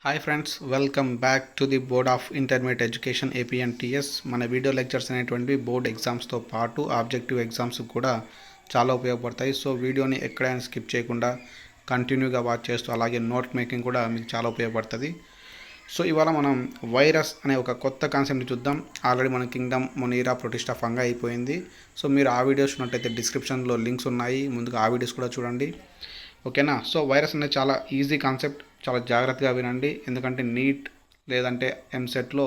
Hi friends, welcome back to the board of intermediate education AP and TS. మన video lectures అనేటువంటివి board ఎగ్జామ్స్తో పాటు objective exams కూడా చాలా ఉపయోగపడతాయి. సో వీడియోని ఎక్కడైనా స్కిప్ చేయకుండా కంటిన్యూగా వాచ్ చేస్తూ అలాగే నోట్ మేకింగ్ కూడా మీకు చాలా ఉపయోగపడుతుంది. సో ఇవాళ మనం వైరస్ అనే ఒక కొత్త కాన్సెప్ట్ని చూద్దాం. ఆల్రెడీ మన కింగ్డమ్, మొనీరా, ప్రొటిస్టా, ఫంగా అయిపోయింది. సో మీరు ఆ వీడియోస్ చూసినట్టయితే డిస్క్రిప్షన్లో లింక్స్ ఉన్నాయి, ముందుగా ఆ వీడియోస్ కూడా చూడండి. ఓకేనా. సో వైరస్ అనేది చాలా ఈజీ కాన్సెప్ట్, చాలా జాగ్రత్తగా వినండి. ఎందుకంటే నీట్ లేదంటే ఎంసెట్లో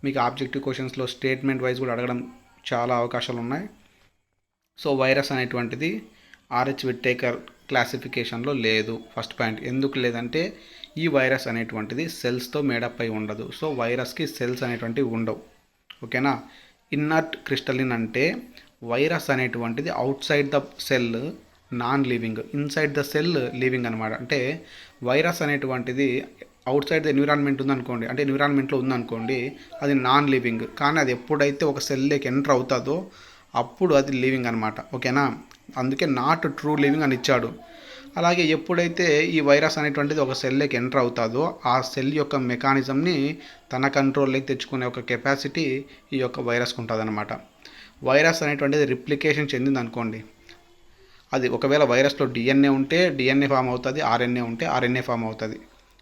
మీకు ఆబ్జెక్టివ్ క్వశ్చన్స్లో స్టేట్మెంట్ వైజ్ కూడా అడగడం చాలా అవకాశాలు ఉన్నాయి. సో వైరస్ అనేటువంటిది ఆర్హెచ్ విట్టేకర్ క్లాసిఫికేషన్లో లేదు. ఫస్ట్ పాయింట్ ఎందుకు లేదంటే ఈ వైరస్ అనేటువంటిది సెల్స్తో మేడప్ అయి ఉండదు. సో వైరస్కి సెల్స్ అనేటువంటివి ఉండవు. ఓకేనా. ఇన్నర్ట్ క్రిస్టలిన్ అంటే వైరస్ అనేటువంటిది out side the cell non living, inside the cell living అనమాట. అంటే వైరస్ అనేటువంటిది అవుట్ సైడ్ ద ఎన్విరాన్మెంట్ ఉందనుకోండి, అంటే ఎన్విరాన్మెంట్లో ఉందనుకోండి, అది నాన్ లివింగ్. కానీ అది ఎప్పుడైతే ఒక సెల్లోకి ఎంటర్ అవుతుందో అప్పుడు అది లివింగ్ అనమాట. ఓకేనా. అందుకే నాట్ ట్రూ లివింగ్ అని ఇచ్చాడు. అలాగే ఎప్పుడైతే ఈ వైరస్ అనేటువంటిది ఒక సెల్లోకి ఎంటర్ అవుతుందో ఆ సెల్ యొక్క మెకానిజంని తన కంట్రోల్లోకి తెచ్చుకునే ఒక కెపాసిటీ ఈ యొక్క వైరస్కి ఉంటుంది అనమాట. వైరస్ అనేటువంటిది రిప్లికేషన్ చెందింది అనుకోండి, అది ఒకవేళ వైరస్లో డిఎన్ఏ ఉంటే డిఎన్ఏ ఫామ్ అవుతుంది, ఆర్ఎన్ఏ ఉంటే ఆర్ఎన్ఏ ఫామ్ అవుతుంది.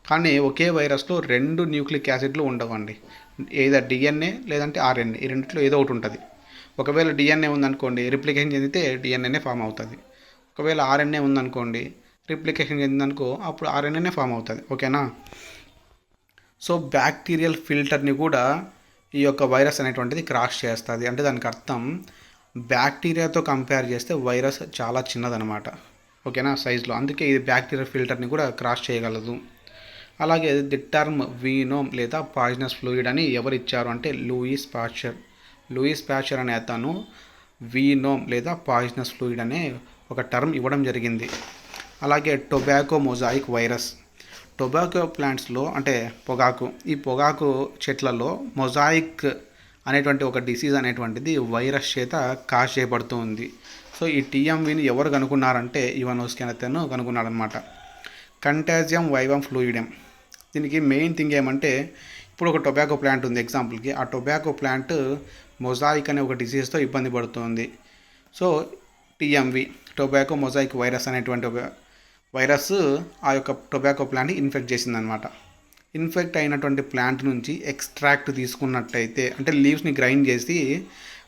కానీ ఒకే వైరస్లో రెండు న్యూక్లిక్ యాసిడ్లు ఉండవండి. ఏదో డిఎన్ఏ లేదంటే ఆర్ఎన్ఏ, ఈ రెండిట్లో ఏదో ఒకటి ఉంటుంది. ఒకవేళ డిఎన్ఏ ఉందనుకోండి, రిప్లికేషన్ చెందితే డిఎన్ఏనే ఫామ్ అవుతుంది. ఒకవేళ ఆర్ఎన్ఏ ఉందనుకోండి, రిప్లికేషన్ చెందిందనుకో అప్పుడు ఆర్ఎన్ఏనే ఫామ్ అవుతుంది. ఓకేనా. సో బ్యాక్టీరియల్ ఫిల్టర్ని కూడా ఈ యొక్క వైరస్ అనేటువంటిది క్రాస్ చేస్తుంది. అంటే దానికి అర్థం బ్యాక్టీరియాతో కంపేర్ చేస్తే వైరస్ చాలా చిన్నదనమాట. ఓకేనా, సైజులో. అందుకే ఇది బ్యాక్టీరియా ఫిల్టర్ని కూడా క్రాస్ చేయగలదు. అలాగే ది టర్మ్ వీనోమ్ లేదా పాయిజనస్ ఫ్లూయిడ్ అని ఎవరు ఇచ్చారు అంటే లూయిస్ పాశ్చర్ అనే అతను వీనోమ్ లేదా పాయిజనస్ ఫ్లూయిడ్ అనే ఒక టర్మ్ ఇవ్వడం జరిగింది. అలాగే టొబాకో మొజాయిక్ వైరస్, టొబాకో ప్లాంట్స్లో అంటే ఈ పొగాకు చెట్లలో మొజాయిక్ అనేటువంటి ఒక డిసీజ్ అనేటువంటిది వైరస్ చేత కాజ్ చేయబడుతూ ఉంది. సో ఈ టీఎంవీని ఎవరు కనుక్కున్నారంటే ఇవానోవ్స్కీ అనే అతను కనుక్కున్నాడనమాట. కంటాజియం వైవం ఫ్లూయిడెమ్, దీనికి మెయిన్ థింగ్ ఏమంటే ఇప్పుడు ఒక టొబాకో ప్లాంట్ ఉంది ఎగ్జాంపుల్కి, ఆ టొబాకో ప్లాంట్ మొజాయిక్ అనే ఒక డిసీజ్తో ఇబ్బంది పడుతుంది. So TMV, tobacco mosaic virus అనేటువంటి ఒక వైరస్ ఆ యొక్క టొబాకో ప్లాంట్ని ఇన్ఫెక్ట్ చేసిందనమాట. ఇన్ఫెక్ట్ అయినటువంటి ప్లాంట్ నుంచి ఎక్స్ట్రాక్ట్ తీసుకున్నట్టయితే, అంటే లీవ్స్ని గ్రైండ్ చేసి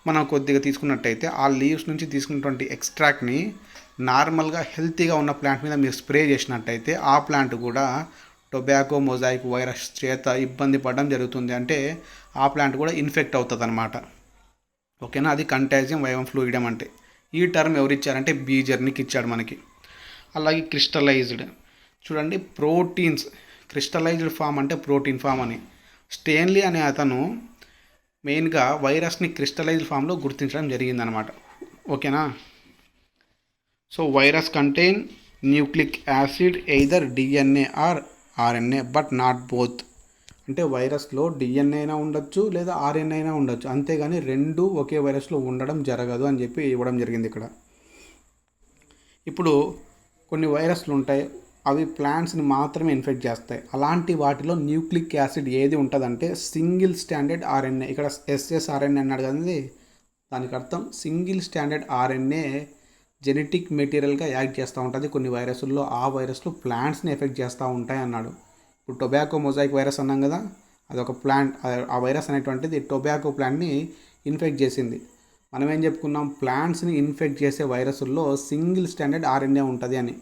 మనం కొద్దిగా తీసుకున్నట్టయితే ఆ లీవ్స్ నుంచి తీసుకున్నటువంటి ఎక్స్ట్రాక్ట్ని నార్మల్గా హెల్తీగా ఉన్న ప్లాంట్ మీద మీరు స్ప్రే చేసినట్టయితే ఆ ప్లాంట్ కూడా టొబాకో మొజాయిక్ వైరస్ చేత ఇబ్బంది పడడం జరుగుతుంది. అంటే ఆ ప్లాంట్ కూడా ఇన్ఫెక్ట్ అవుతుంది అనమాట. ఓకేనా. అది కంటాజియం వైవం ఫ్లూయిడమ్ అంటే. ఈ టర్మ్ ఎవరిచ్చారంటే బీజర్నికి ఇచ్చాడు మనకి. అలాగే క్రిస్టలైజ్డ్, చూడండి ప్రోటీన్స్, క్రిస్టలైజ్డ్ ఫామ్ అంటే ప్రోటీన్ ఫామ్ అని. స్టేన్లీ అనే అతను మెయిన్గా వైరస్ని క్రిస్టలైజ్డ్ ఫామ్లో గుర్తించడం జరిగిందనమాట. ఓకేనా. So virus contain nucleic acid either DNA or RNA but not both. అంటే వైరస్లో డిఎన్ఏ అయినా ఉండొచ్చు లేదా ఆర్ఎన్ఏ అయినా ఉండొచ్చు, అంతేగాని రెండు ఒకే వైరస్లో ఉండడం జరగదు అని చెప్పి ఇవ్వడం జరిగింది ఇక్కడ. ఇప్పుడు కొన్ని వైరస్లు ఉంటాయి, అవి ప్లాంట్స్ని మాత్రమే ఇన్ఫెక్ట్ చేస్తాయి. అలాంటి వాటిలో న్యూక్లిక్ యాసిడ్ ఏది ఉంటుందంటే సింగిల్ స్టాండర్డ్ ఆర్ఎన్ఏ. ఇక్కడ ఎస్ఎస్ఆర్ఎన్ఏ అన్నాడు కదండి, దానికి అర్థం సింగిల్ స్టాండర్డ్ ఆర్ఎన్ఏ జెనెటిక్ మెటీరియల్గా యాక్ట్ చేస్తూ ఉంటుంది కొన్ని వైరస్ల్లో. ఆ వైరస్లు ప్లాంట్స్ని ఎఫెక్ట్ చేస్తూ ఉంటాయి అన్నాడు. ఇప్పుడు టొబాకో మొజాయిక్ వైరస్ అన్నాం కదా, అదొక ప్లాంట్, ఆ వైరస్ అనేటువంటిది టొబాకో ప్లాంట్ని ఇన్ఫెక్ట్ చేసింది. మనం ఏం చెప్పుకున్నాం, ప్లాంట్స్ని ఇన్ఫెక్ట్ చేసే వైరస్ల్లో సింగిల్ స్టాండర్డ్ ఆర్ఎన్ఏ ఉంటుంది అని.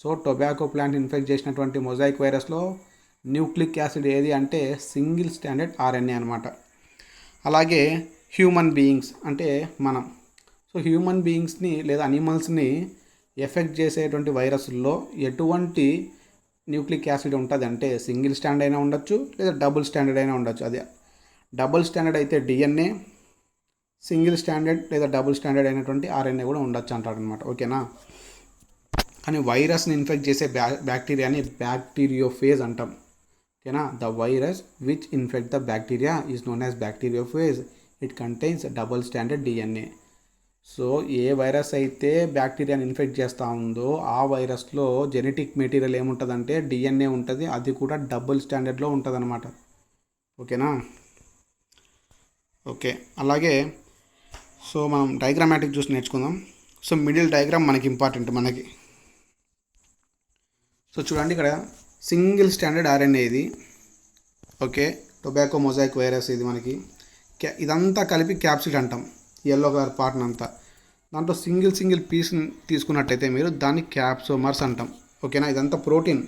సో టొబాకో ప్లాంట్ ఇన్ఫెక్ట్ చేసినటువంటి మొజాయిక్ వైరస్లో న్యూక్లిక్ యాసిడ్ ఏది అంటే సింగిల్ స్టాండర్డ్ ఆర్ఎన్ఏ అనమాట. అలాగే హ్యూమన్ బీయింగ్స్ అంటే మనం. సో హ్యూమన్ బీయింగ్స్ని లేదా అనిమల్స్ని ఎఫెక్ట్ చేసేటువంటి వైరస్ల్లో ఎటువంటి న్యూక్లిక్ యాసిడ్ ఉంటుంది అంటే సింగిల్ స్టాండర్డ్ అయినా ఉండొచ్చు లేదా డబుల్ స్టాండర్డ్ అయినా ఉండొచ్చు. అదే డబుల్ స్టాండర్డ్ అయితే డిఎన్ఏ, సింగిల్ స్టాండర్డ్ లేదా డబుల్ స్టాండర్డ్ అయినటువంటి ఆర్ఎన్ఏ కూడా ఉండొచ్చు అంటాడనమాట. ఓకేనా. కానీ వైరస్ని ఇన్ఫెక్ట్ చేసే బ్యాక్టీరియాని బ్యాక్టీరియోఫేజ్ అంటాం. ఓకేనా. The virus which infect the bacteria is known as bacteriophage. It contains double standard DNA. So A virus అయితే బ్యాక్టీరియాని ఇన్ఫెక్ట్ చేస్తూ ఉందో ఆ వైరస్లో జెనెటిక్ మెటీరియల్ ఏముంటుందంటే డిఎన్ఏ ఉంటుంది, అది కూడా డబుల్ స్టాండర్డ్లో ఉంటుంది అనమాట. ఓకేనా? ఓకే, అలాగే సో మనం డయాగ్రామాటిక్ చూసి నేర్చుకుందాం. సో మిడిల్ డయాగ్రామ్ మనకి ఇంపార్టెంట్ మనకి. సో చూడండి, ఇక్కడ సింగిల్ స్టాండర్డ్ ఆర్ఎన్ఏ ఇది. ఓకే, టొబాకో మొజాయిక్ వైరస్ ఇది మనకి. ఇదంతా కలిపి క్యాప్సిడ్ అంటాం, ఎల్లో కలర్ పార్ట్ని అంతా. దాంట్లో సింగిల్ పీస్ తీసుకున్నట్టయితే మీరు దాన్ని క్యాప్సోమర్స్ అంటాం. ఓకేనా? ఇదంతా ప్రోటీన్.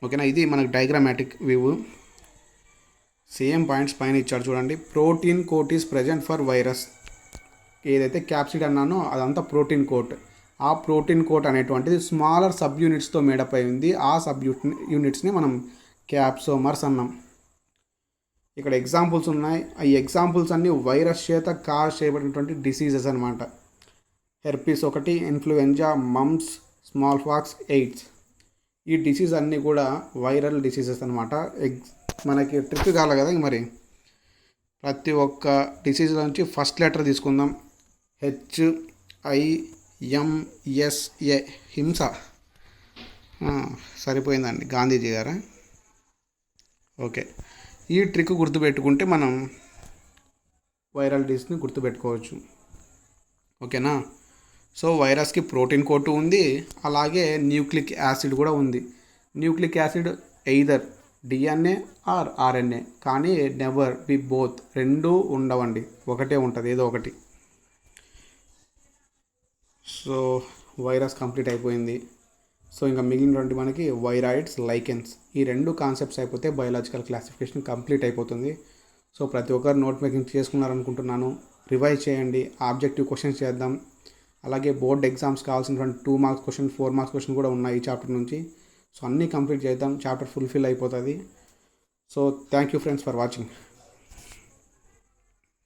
ఓకేనా? ఇది మనకి డయాగ్రామాటిక్ వ్యూ. సేమ్ పాయింట్స్ పైన ఇచ్చాడు చూడండి. Protein coat is present for virus. ఏదైతే క్యాప్సిడ్ అన్నానో అదంతా ప్రోటీన్ కోట్. ఆ ప్రోటీన్ కోట్ అనేటువంటిది స్మాలర్ సబ్ యూనిట్స్తో మేడప్ అయింది. ఆ సబ్ యూనిట్స్ని మనం క్యాప్సోమర్స్ అన్నాం. ఇక్కడ ఎగ్జాంపుల్స్ ఉన్నాయి. ఈ ఎగ్జాంపుల్స్ అన్నీ వైరస్ చేత కాజ్ చేయబడినటువంటి డిసీజెస్ అనమాట. హెర్పీస్ ఒకటి, influenza, mumps, small pox, AIDS. ఈ డిసీజ్ అన్నీ కూడా వైరల్ డిసీజెస్ అనమాట. మనకి ట్రిక్ కావాలి కదా మరి. ప్రతి ఒక్క డిసీజ్ నుంచి ఫస్ట్ లెటర్ తీసుకుందాం. HIMSA, హింస. సరిపోయిందండి, గాంధీజీ గారా? ఓకే, ఈ ట్రిక్ గుర్తుపెట్టుకుంటే మనం వైరల్ డిసీజ్ని గుర్తుపెట్టుకోవచ్చు. ఓకేనా? సో వైరస్కి ప్రోటీన్ కోట్ ఉంది, అలాగే న్యూక్లిక్ యాసిడ్ కూడా ఉంది. Nucleic acid either DNA or RNA, కానీ నెవర్ బి బోత్. రెండూ ఉండవండి, ఒకటే ఉంటుంది, ఏదో ఒకటి. సో వైరస్ కంప్లీట్ అయిపోయింది. సో ఇంకా మిగిలినటువంటి మనకి వైరాయిడ్స్, లైకెన్స్. ఈ రెండు కాన్సెప్ట్స్ అయిపోతే బయాలజికల్ క్లాసిఫికేషన్ కంప్లీట్ అయిపోతుంది. సో ప్రతి ఒక్కరు నోట్ మేకింగ్ చేసుకున్నారనుకుంటున్నాను. రివైజ్ చేయండి, ఆబ్జెక్టివ్ క్వశ్చన్స్ చేద్దాం. అలాగే బోర్డ్ ఎగ్జామ్స్ కావాల్సినటువంటి 2 మార్క్స్ క్వశ్చన్, 4 మార్క్స్ క్వశ్చన్ కూడా ఉన్నాయి ఈ చాప్టర్ నుంచి. సో అన్నీ కంప్లీట్ చేద్దాం, చాప్టర్ ఫుల్ఫిల్ అయిపోతుంది. So thank you friends for watching.